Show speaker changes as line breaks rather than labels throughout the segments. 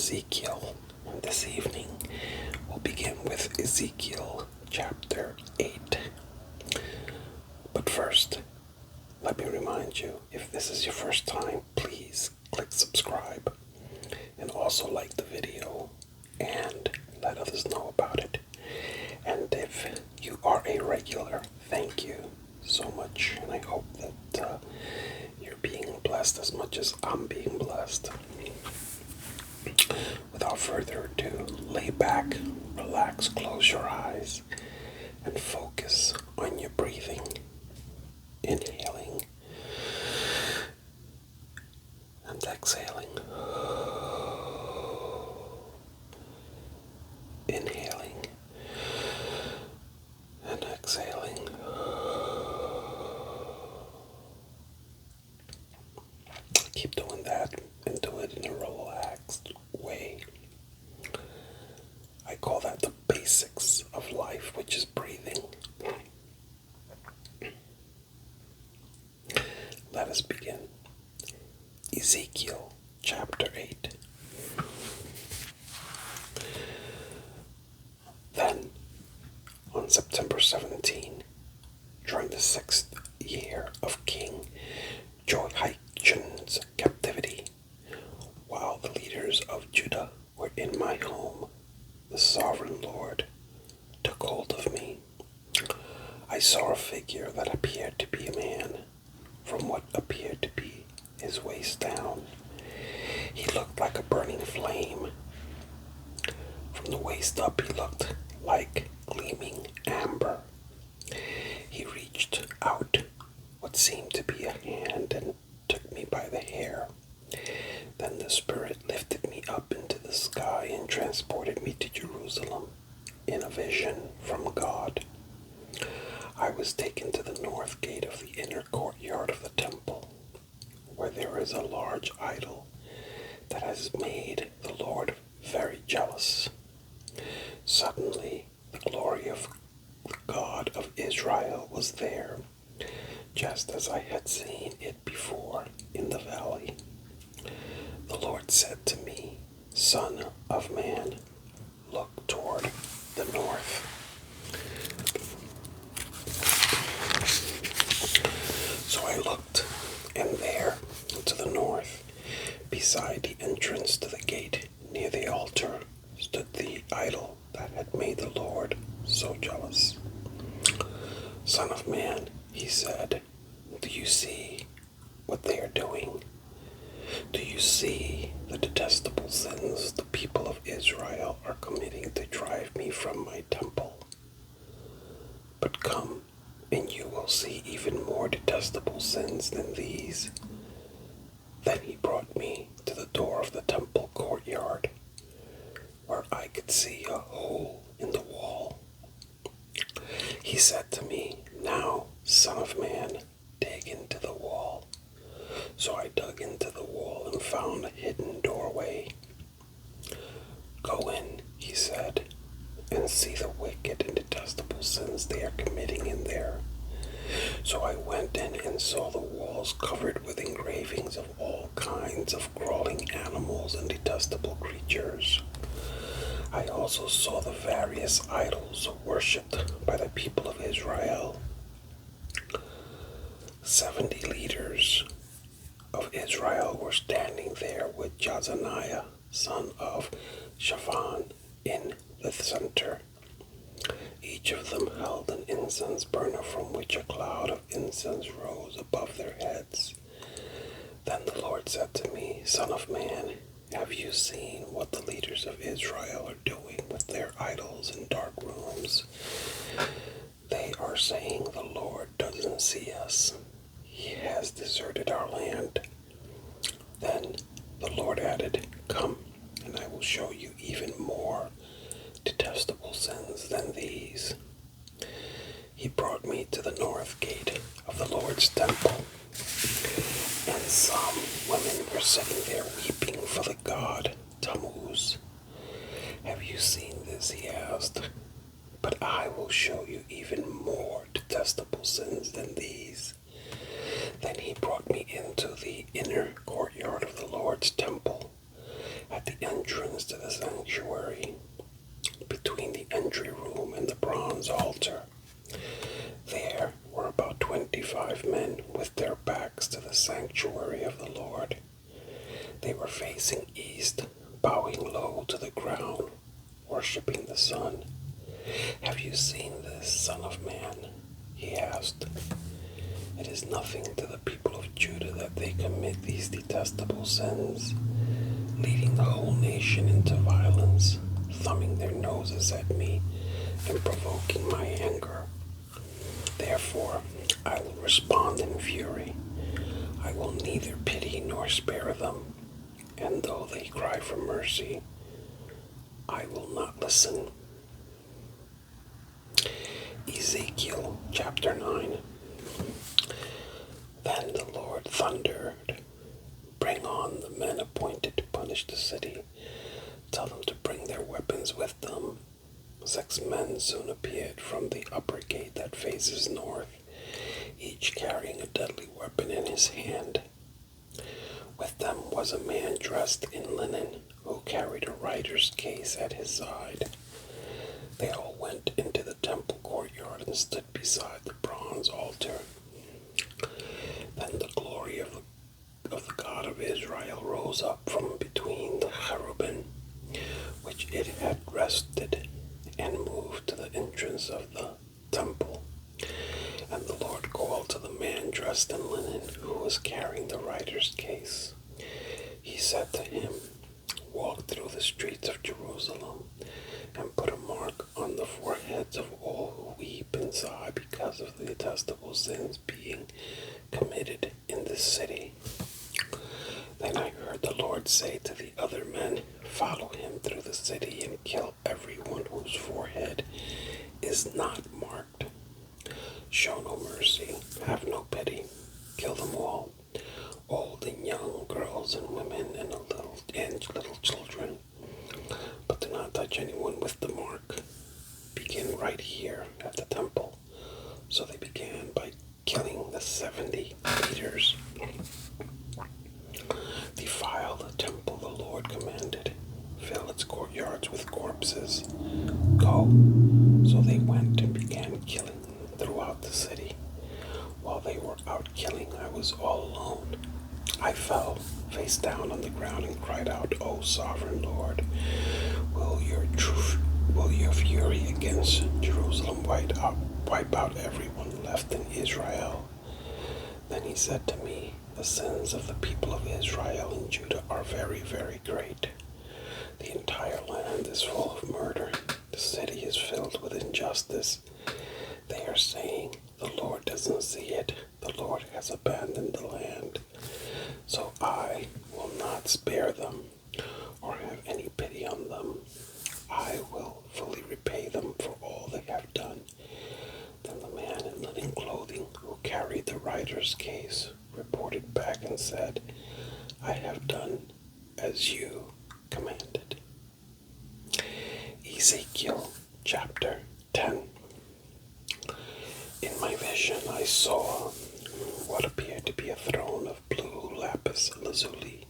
Ezekiel, and this evening we'll begin with Ezekiel chapter 8. But first, let me remind you, if this is your first time, please click subscribe and also like the video and let others know about it. And if you are a regular, thank you so much, and I hope that you're being blessed as much as I'm being blessed. Without further ado, lay back, relax, close your eyes, and focus on your breathing. Inhaling and exhaling. Inhaling and exhaling. Keep doing that and do it in a relaxed way. I call that the basics of life, which is breathing. Let us begin. Ezekiel chapter 8. Then, on September 17, during the 6th year of King Jehoiachin's captivity, while the leaders of Judah were in my home, the sovereign Lord took hold of me. I saw a figure that appeared to be a man, from what appeared to be his waist down. He looked like a burning flame. From the waist up, he looked like gleaming amber. He reached out what seemed to be a hand and took me by the hair. Then the Spirit lifted me up into the sky and transported me to Jerusalem in a vision from God. I was taken to the north gate of the inner courtyard of the temple, where there is a large idol that has made the Lord very jealous. Suddenly, the glory of the God of Israel was there, just as I had seen it before in the valley. The Lord said to me, "Son of man, look toward the north." So I looked, and there, to the north, beside the entrance to the gate, near the altar, stood the idol that had made the Lord so jealous. "Son of man," he said, "do you see what they are doing? Do you see the detestable sins the people of Israel are committing to drive me from my temple? But come, and you will see even more detestable sins than these." Then he brought me to the door of the temple courtyard, where I could see a hole in the wall. He said to me, "Now, son of man, dig into the wall." So I dug into the wall and found a hidden doorway. "Go in," he said, "and see the wicked and detestable sins they are committing in there." So I went in and saw the walls covered with engravings of all kinds of crawling animals and detestable creatures. I also saw the various idols worshipped by the people of Israel. 70 leaders of Israel were standing there with Jazaniah, son of Shaphan, in the center. Each of them held an incense burner from which a cloud of incense rose above their heads. Then the Lord said to me, "Son of man, have you seen what the leaders of Israel are doing with their idols in dark rooms? They are saying, 'The Lord doesn't see us. He has deserted our land.'" Then the Lord added, "Come, and I will show you even more detestable sins than these." He brought me to the north gate of the Lord's temple, and some women were sitting there weeping for the god Tammuz. "Have you seen this?" he asked. "But I will show you even more detestable sins than these." Then he brought me into the inner courtyard of the Lord's temple, At the entrance to the sanctuary, between the entry room and the bronze altar, there were about 25 men with their backs to the sanctuary of the Lord. They were facing east, bowing low to the ground, worshipping the sun. "Have you seen this, Son of Man?" he asked. "It is nothing to the people of Judah that they commit these detestable sins, leading the whole nation into violence, thumbing their noses at me, and provoking my anger. Therefore, I will respond in fury. I will neither pity nor spare them, and though they cry for mercy, I will not listen." Ezekiel chapter 9. Then the Lord thundered, "Bring on the men appointed to punish the city. Tell them to bring their weapons with them." 6 men soon appeared from the upper gate that faces north, each carrying a deadly weapon in his hand. With them was a man dressed in linen, who carried a writer's case at his side. They all went into the temple courtyard and stood beside the bronze altar. Then the glory of the God of Israel rose up from between the cherubim, which it had rested, and moved to the entrance of the temple. And the Lord called to the man dressed in linen, who was carrying the writer's case. He said to him, "Walk through the streets of Jerusalem, and put a mark on the foreheads of all who weep and sigh because of the detestable sins being committed in this city." Then I heard the Lord say to the other men, "Follow him through the city and kill everyone whose forehead is not marked. Show no mercy, have no pity, kill them all, old and young, girls and women, and little children. But do not touch anyone with the mark. Begin right here at the temple." So they began by killing the 70 leaders. "Defile the temple," the Lord commanded. "Fill its courtyards with corpses. Go." So they went and began killing throughout the city. While they were out killing, I was all alone. I fell face down on the ground and cried out, "O sovereign Lord, will your fury against Jerusalem wipe out everyone left in Israel?" Then he said to me, "The sins of the people of Israel and Judah are very, very great. The entire land is full of murder. The city is filled with injustice. They are saying, 'The Lord doesn't see it. The Lord has abandoned the land.' So I will not spare them or have any pity on them. I will fully repay them for all they have done." Then the man in linen clothing who carried the writer's case reported back and said, "I have done as you commanded." Ezekiel chapter 10. In my vision I saw what appeared to be a throne of blue lapis lazuli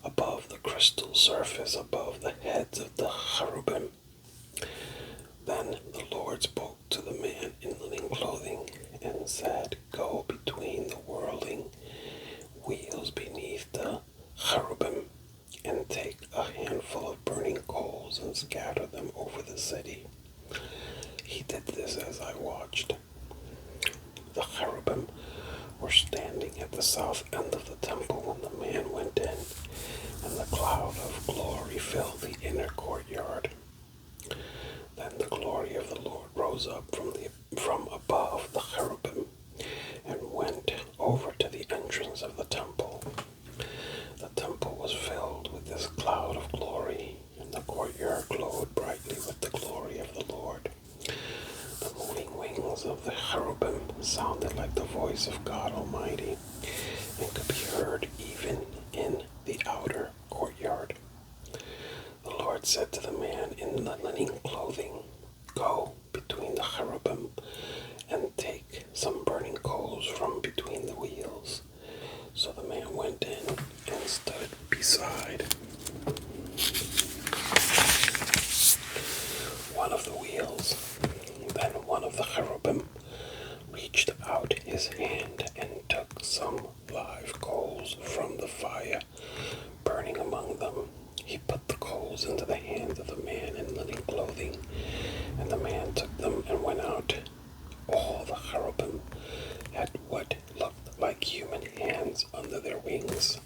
above the crystal surface above the heads of the cherubim. Then the Lord spoke to the man in linen clothing and said, "Go between the whirling wheels beneath the cherubim and take a handful of burning coals and scatter them over the city." He did this as I watched. The cherubim were standing at the south end of the temple when the man went in, and the cloud of glory filled the inner courtyard. Then the glory of the Lord rose up from above the cherubim and went over to the entrance of the temple. The temple was filled with this cloud of glory, and the courtyard glowed brightly with the glory of the Lord. The moving wings of the cherubim sounded like the voice of God Almighty and could be heard even in the outer courtyard. The Lord said to the man in the linen clothing, "Go between the cherubim and take some burning coals from between the wheels." So the man went in and stood beside wheels. Then one of the cherubim reached out his hand and took some live coals from the fire burning among them. He put the coals into the hands of the man in linen clothing, and the man took them and went out. All the cherubim had what looked like human hands under their wings.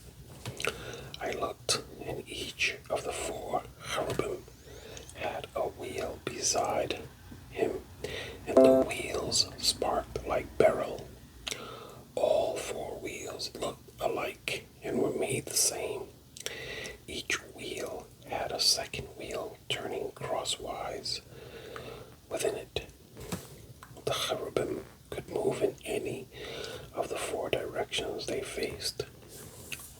I looked, and each of the 4 cherubim had a wheel beside him, and the wheels sparkled like beryl. All 4 wheels looked alike and were made the same. Each wheel had a second wheel turning crosswise within it. The cherubim could move in any of the 4 directions they faced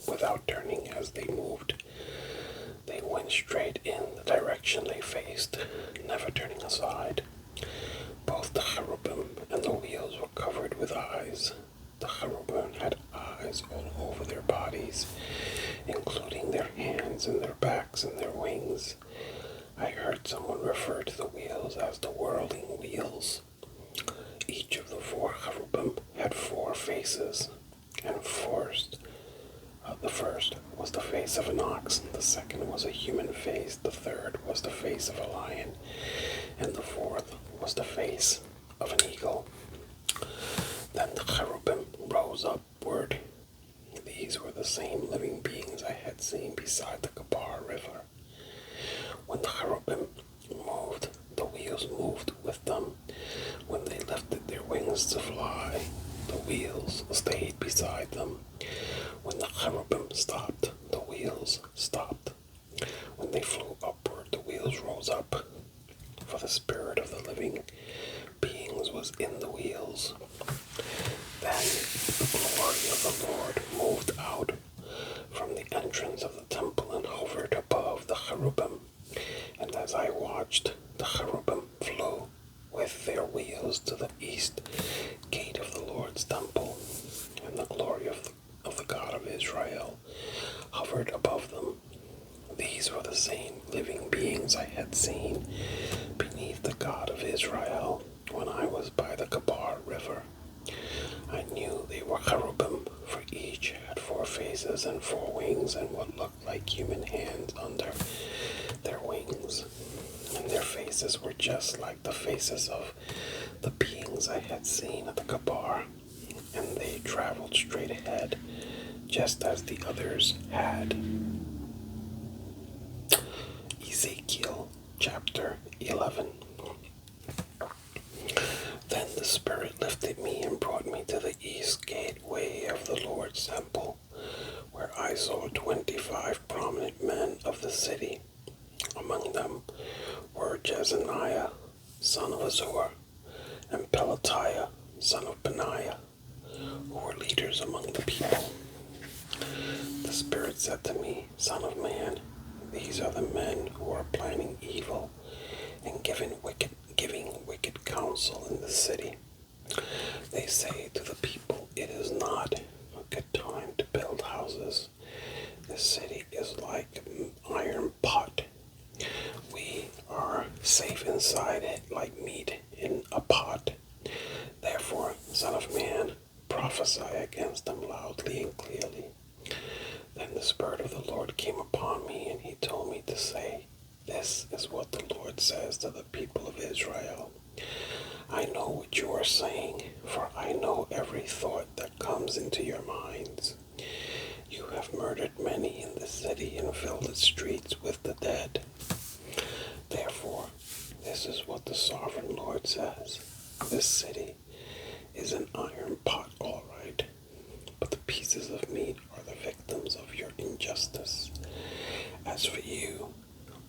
without turning as they moved. They went straight in the direction they faced, never turning aside. Both the cherubim and the wheels were covered with eyes. The cherubim had eyes all over their bodies, including their hands and their backs and their wings. I heard someone refer to the wheels as the whirling wheels. Each of the 4 cherubim had 4 faces, and the first was the face of an ox, the second was a human face, the third was the face of a lion, and the fourth was the face of an eagle. Then the cherubim rose upward. These were the same living beings I had seen beside the Kabar River. When the cherubim moved, the wheels moved with them. When they lifted their wings to fly, the wheels stayed beside them. When the cherubim stopped, the wheels stopped. When they flew upward, the wheels rose up, for the spirit of the living beings was in the wheels. Then the glory of the Lord moved out from the entrance of the temple and hovered above the cherubim. And as I watched, the cherubim flew with their wheels to the east gate of the Lord's temple, and the glory of the God of Israel hovered above them. These were the same living beings I had seen beneath the God of Israel when I was by the Kabar River. I knew they were cherubim, for each had 4 faces and 4 wings and what looked like human hands under their wings. And their faces were just like the faces of the beings I had seen at the Kabar, and they traveled straight ahead, just as the others had. Ezekiel chapter 11. Then the Spirit lifted me and brought me to the east gateway of the Lord's temple, where I saw 25 prominent men of the city. Among them were Jezaniah, son of Azor, and Pelatiah, son of Benaiah, who were leaders among the people. The Spirit said to me, Son of man, these are the men who are planning evil and giving wicked counsel in the city. They say to the people, it is not a good time to build houses. The city is like an iron pot. We are safe inside it like meat in a pot. Therefore, Son of man, prophesy against them loudly and clearly. Then the Spirit of the Lord came upon me, and he told me to say, this is what the Lord says to the people of Israel. I know what you are saying, for I know every thought that comes into your minds. You have murdered many in the city and filled its streets with the dead. Therefore, this is what the sovereign Lord says. This city is an iron pot, all right, but the pieces of meat are the victims of your injustice. As for you,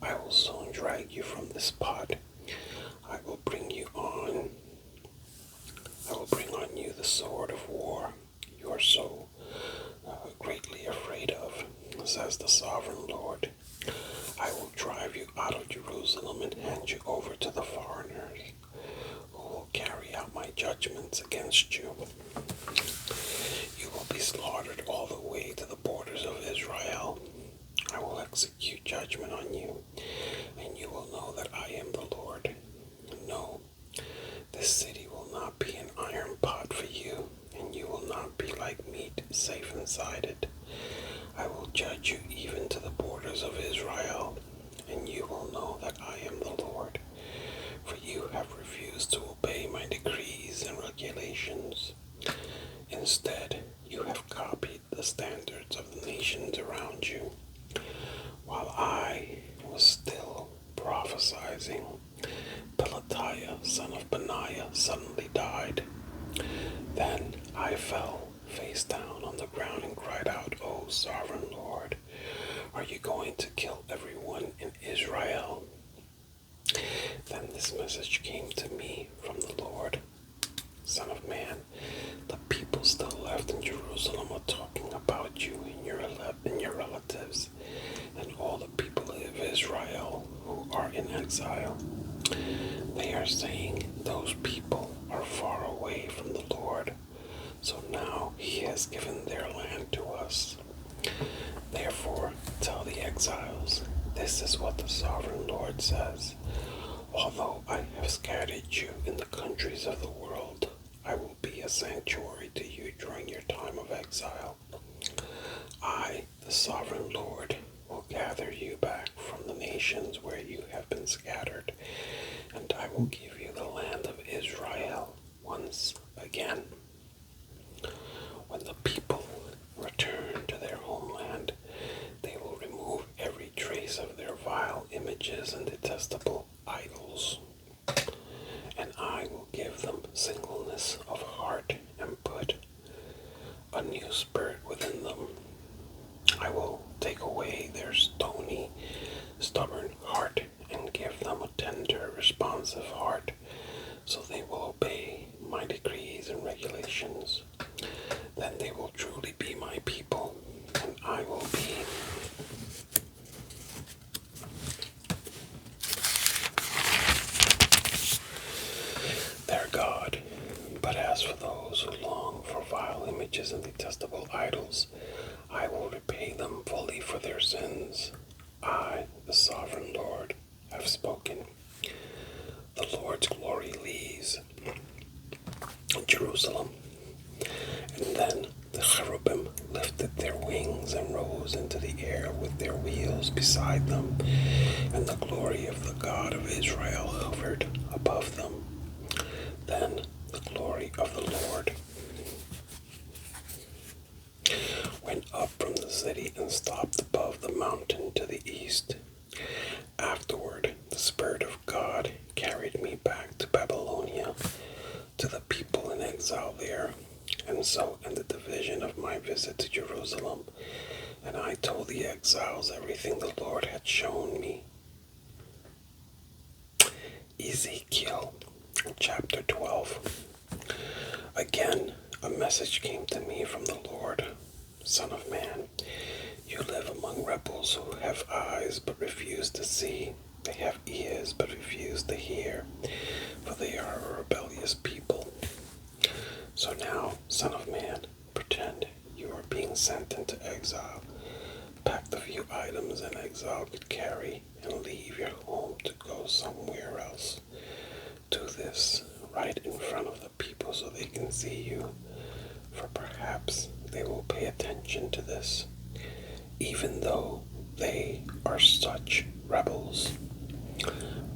I will soon drag you from this pot. I will bring on you the sword of war you are so greatly afraid of, says the sovereign Lord. I will drive you out of Jerusalem and hand you over to the foreigners, who will carry out my judgments against you. You will be slaughtered all the way to the borders of Israel. I will execute judgment on you, and you will know that I am the Lord. rising, Pelatiah, son of Benaiah, suddenly died. Then I fell face down on the ground and cried out, O sovereign Lord, are you going to kill everyone in Israel? Then this message came to me from the Lord. Son of man, the people still left in Jerusalem are talking about you and your relatives and all the people of Israel who are in exile. They are saying those people are far away from the Lord, so now he has given their land to us. Therefore, tell the exiles, this is what the sovereign Lord says. Although I have scattered you in the countries of the world, I will be a sanctuary to you during your time of exile. I, the sovereign Lord, will gather you back from the nations where you have been scattered, and I will give you the land of Israel once again. When the people return to their homeland, they will remove every trace of their vile images and detestable idols, and I will give them singleness of heart and put a new spirit within them. I will take away their stony, stubborn heart and give them a tender, responsive heart, so they will obey my decrees and regulations. Then they will truly be my people, and I will be their God. But as for those who long for vile images and detestable idols, I will repay them fully for their sins. I, the sovereign Lord, have spoken. The Lord's glory leaves Jerusalem. And then the cherubim lifted their wings and rose into the air with their wheels beside them, and the glory of the God of Israel hovered above them. Then the glory of the Lord went up from the city and stopped above the mountain to the east. Afterward, the Spirit of God carried me back to Babylonia, to the people in exile there, and so ended the vision of my visit to Jerusalem, and I told the exiles everything the Lord had shown me. Ezekiel chapter 12. Again, a message came to me from the Lord. Son of man, you live among rebels who have eyes but refuse to see. They have ears but refuse to hear, for they are a rebellious people. So now, son of man, pretend you are being sent into exile. Pack the few items an exile could carry and leave your home to go somewhere else. Do this right in front of the people so they can see you, for perhaps they will pay attention to this, even though they are such rebels.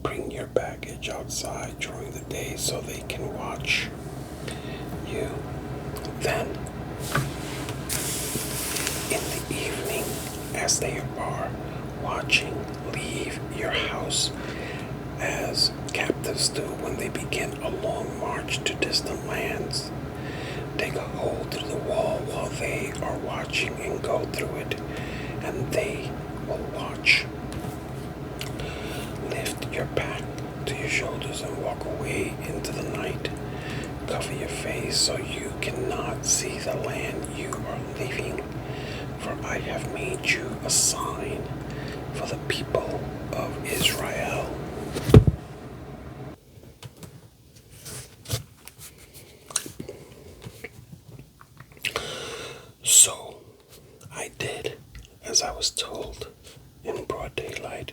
Bring your baggage outside during the day so they can watch you. Then, in the evening, as they are watching, leave your house as captives do when they begin a long march to distant lands. Dig a hole through the wall while they are watching and go through it, and they will watch. Lift your pack to your shoulders and walk away into the night. Cover your face so you cannot see the land you are leaving, for I have made you a sign for the people of Israel. So I did as I was told. In broad daylight,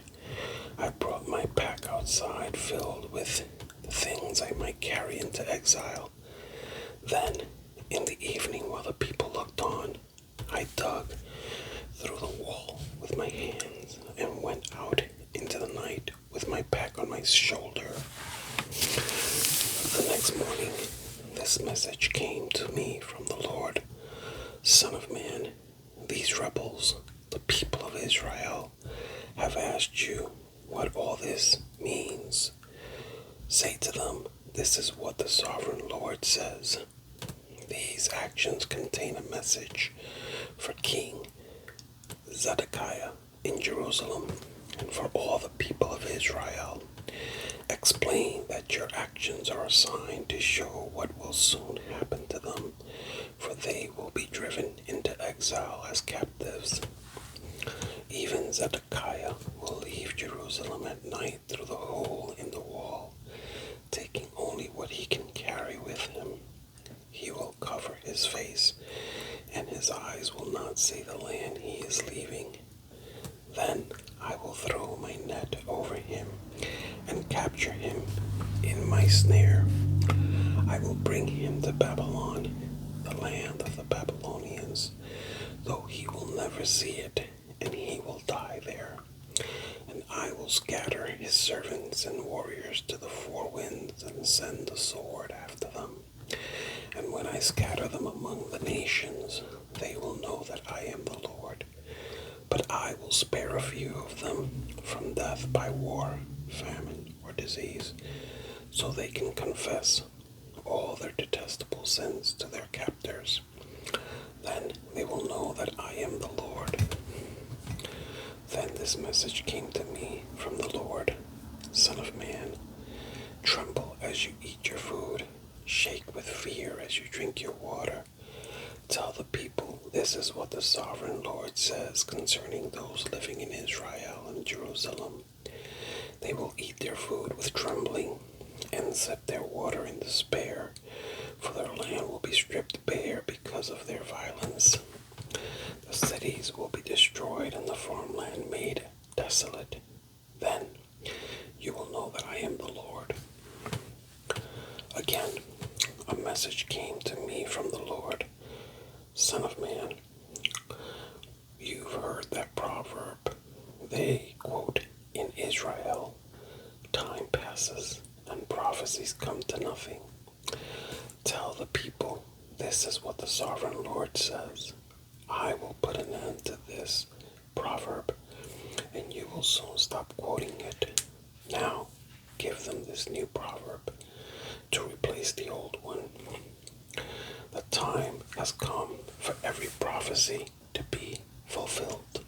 I brought my pack outside filled with the things I might carry into exile. Then, in the evening, while the people looked on, I dug through the wall with my hands and went out into the night with my pack on my shoulder. The next morning, this message came to me from the Lord. Son of man, these rebels, the people of Israel, have asked you what all this means. Say to them, this is what the sovereign Lord says. These actions contain a message for King Zedekiah in Jerusalem and for all the people of Israel. Explain that your actions are a sign to show what will soon happen to them, for they will be driven into exile as captives. Even Zedekiah will leave Jerusalem at night through the hole in the wall, taking only what he can carry with him. He will cover his face, and his eyes will not see the land he is leaving. Then I will throw my net over him and capture him in my snare. I will bring him to Babylon, the land of the Babylonians, though he will never see it, and he will die there. And I will scatter his servants and warriors to the four winds and send the sword after them. And when I scatter them among the nations, they will know that I am the Lord. But I will spare a few of them from death by war, famine, or disease, so they can confess all their detestable sins to their captors. Then they will know that I am the Lord. Then this message came to me from the Lord. Son of man, tremble as you eat your food. Shake with fear as you drink your water. Tell the people, this is what the sovereign Lord says concerning those living in Israel and Jerusalem. They will eat their food with trembling and sip their water in despair, for their land will be stripped bare because of their violence. The cities will be destroyed and the farmland made desolate. Then you will know that I am the Lord. Again, a message came to me from the Lord. Son of man, you've heard that proverb. They quote in Israel, time passes and prophecies come to nothing. Tell the people, this is what the sovereign Lord says. I will put an end to this proverb, and you will soon stop quoting it. Now, give them this new proverb to replace the old one. The time has come for every prophecy to be fulfilled.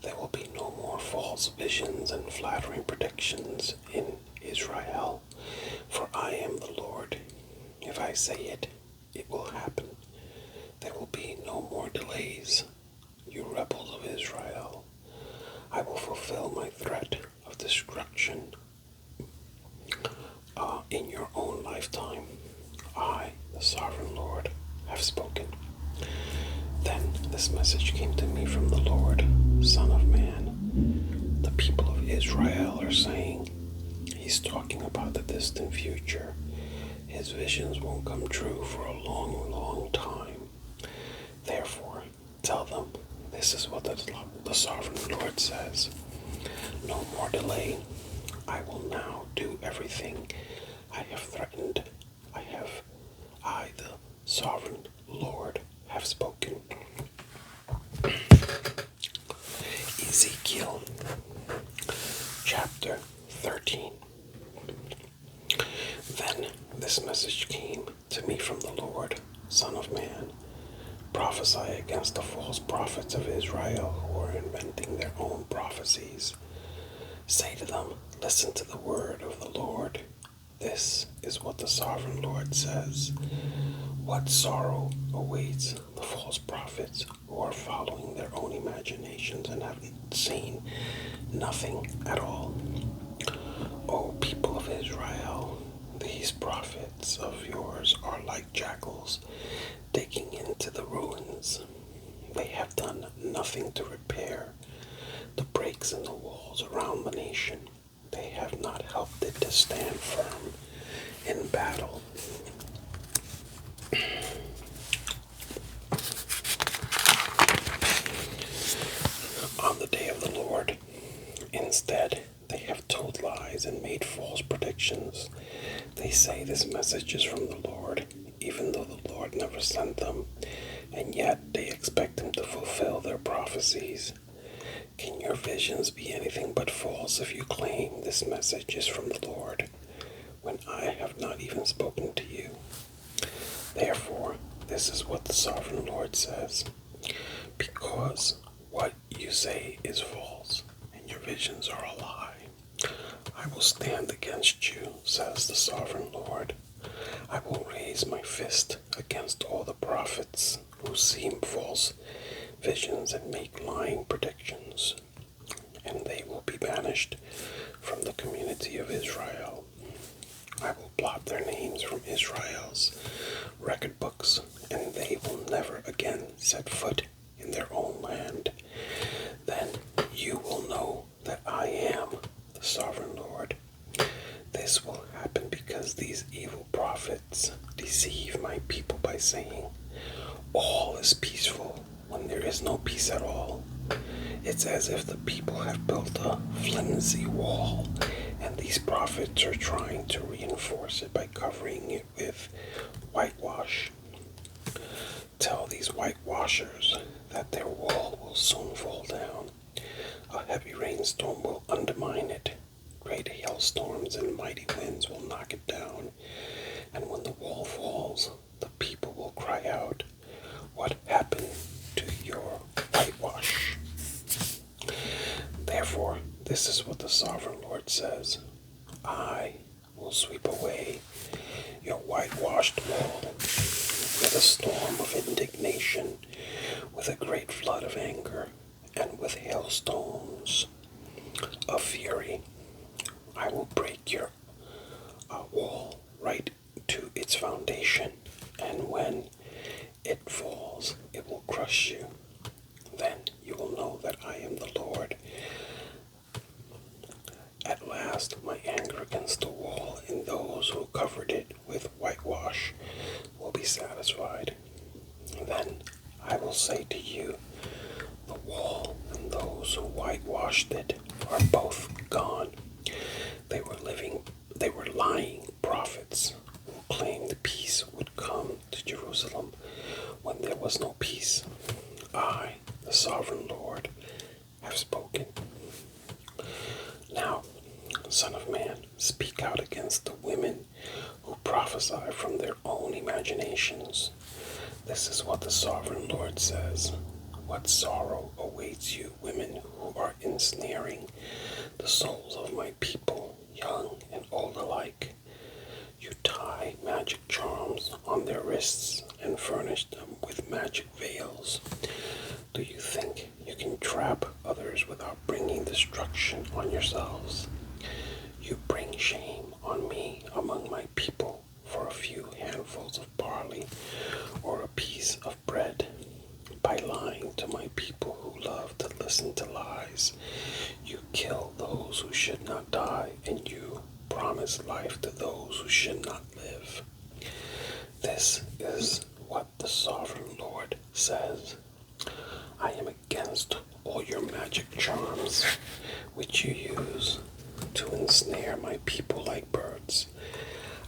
There will be no more false visions and flattering predictions in Israel, for I am the Lord. If I say it, it will happen. There will be no more delays, you rebels of Israel. I will fulfill my threat of destruction in your own lifetime. I, the sovereign Lord, have spoken. Then this message came to me from the Lord. Son of man, the people of Israel are saying, he's talking about the distant future. His visions won't come true for a long, long time. Therefore, tell them, this is what the sovereign Lord says. No more delay. I will now do everything I have threatened. I, the sovereign Lord, have spoken. Ezekiel chapter 13. Then this message came to me from the Lord. Son of man, prophesy against the false prophets of Israel who are inventing their own prophecies. Say to them, listen to the word of the Lord. This is what the sovereign Lord says. What sorrow awaits the false prophets who are following their own imaginations and have seen nothing at all. O people of Israel, these prophets of yours are like jackals digging into the ruins. They have done nothing to repair the breaks in the walls around the nation. They have not helped it to stand firm in battle. On the day of the Lord, instead, they have told lies and made false predictions. They say this message is from the Lord, even though the Lord never sent them, and yet they expect him to fulfill their prophecies. Can your visions be anything but false if you claim this message is from the Lord, when I have not even spoken to you? Therefore, this is what the sovereign Lord says. Because what you say is false, and your visions are a lie, I will stand against you, says the sovereign Lord. I will raise my fist against all the prophets who seem false visions and make lying predictions, and they will be banished from the community of Israel. I will blot their names from Israel's record books, and they will never again set foot in their own land. Then you will know that I am the sovereign Lord. This will happen because these evil prophets deceive my people by saying, all is peaceful when there is no peace at all. It's as if the people have built a flimsy wall, and these prophets are trying to reinforce it by covering it with whitewash. Tell these whitewashers that their wall will soon fall down. A heavy rainstorm will undermine it. Great hailstorms and mighty winds will knock it down. And when the wall falls, the people will cry out, what happened to your whitewash? Therefore, this is what the sovereign Lord says. I will sweep away your whitewashed wall with a storm of indignation, with a great flood of anger, and with hailstones of fury. I will break your wall right to its foundation, and when it falls, it will crush you. Then you will know that I am the Lord. At last, my anger against the wall and those who covered it with whitewash will be satisfied. Then I will say to you, the wall and those who whitewashed it are both gone. They were lying prophets who claimed peace would come to Jerusalem when there was no peace. I, the sovereign Lord, have spoken. Now, Son of man, speak out against the women who prophesy from their own imaginations. This is what the sovereign Lord says. What sorrow awaits you, women who are ensnaring the souls of my people, young and old alike. You tie magic charms on their wrists and furnish them with magic veils. Do you think you can trap others without bringing destruction on yourselves? You bring shame on me among my people for a few handfuls of barley or a piece of bread. By lying to my people who love to listen to lies, you kill those who should not die, and you promise life to those who should not live. This is what the sovereign Lord says. I am against all your magic charms, which you use to ensnare my people like birds.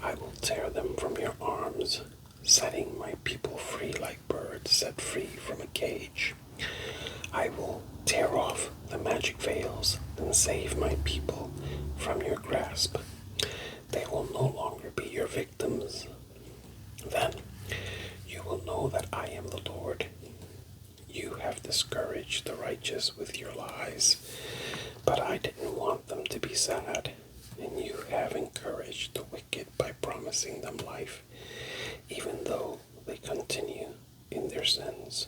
I will tear them from your arms, setting my people free like birds set free from a cage. I will tear off the magic veils and save my people from your grasp. They will no longer be your victims. Then you will know that I am the Lord. You have discouraged the righteous with your lies, but I didn't want them to be sad, and you have encouraged the wicked by promising them life, even though they continue in their sins.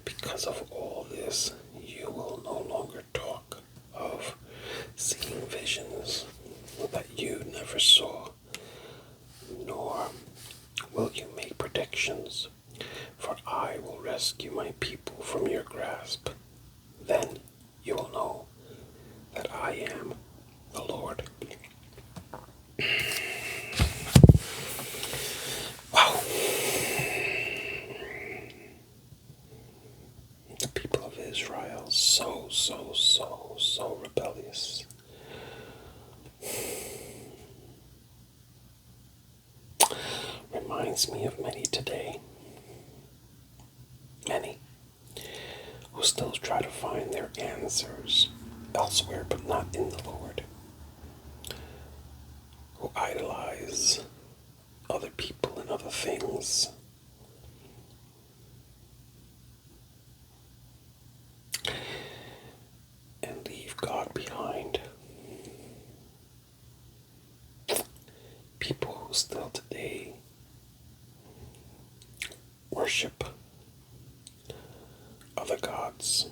Because of all this, you will no longer talk of seeing visions that you never saw, nor will you make predictions, for I will rescue my people from your grasp. Then you will know that I am the Lord. Wow. The people of Israel, so rebellious. Reminds me of many today. Many who still try to find their answers elsewhere but not in the Lord, who idolize other people and other things, and leave God behind. People who still today worship other gods,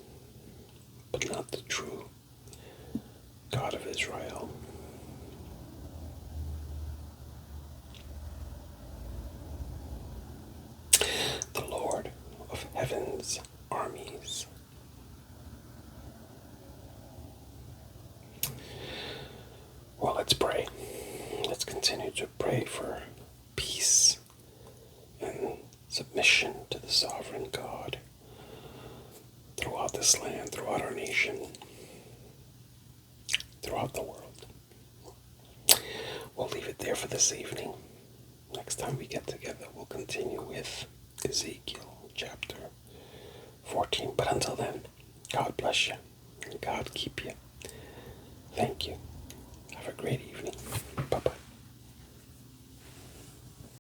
but not the true God of Israel. The Lord of heaven's armies. Well, let's pray. Let's continue to pray for peace and submission to the sovereign God throughout this land, throughout our nation, throughout the world. We'll leave it there for this evening. Next time we get together, we'll continue with Ezekiel chapter 14. But until then, God bless you and God keep you. Thank you. Have a great evening.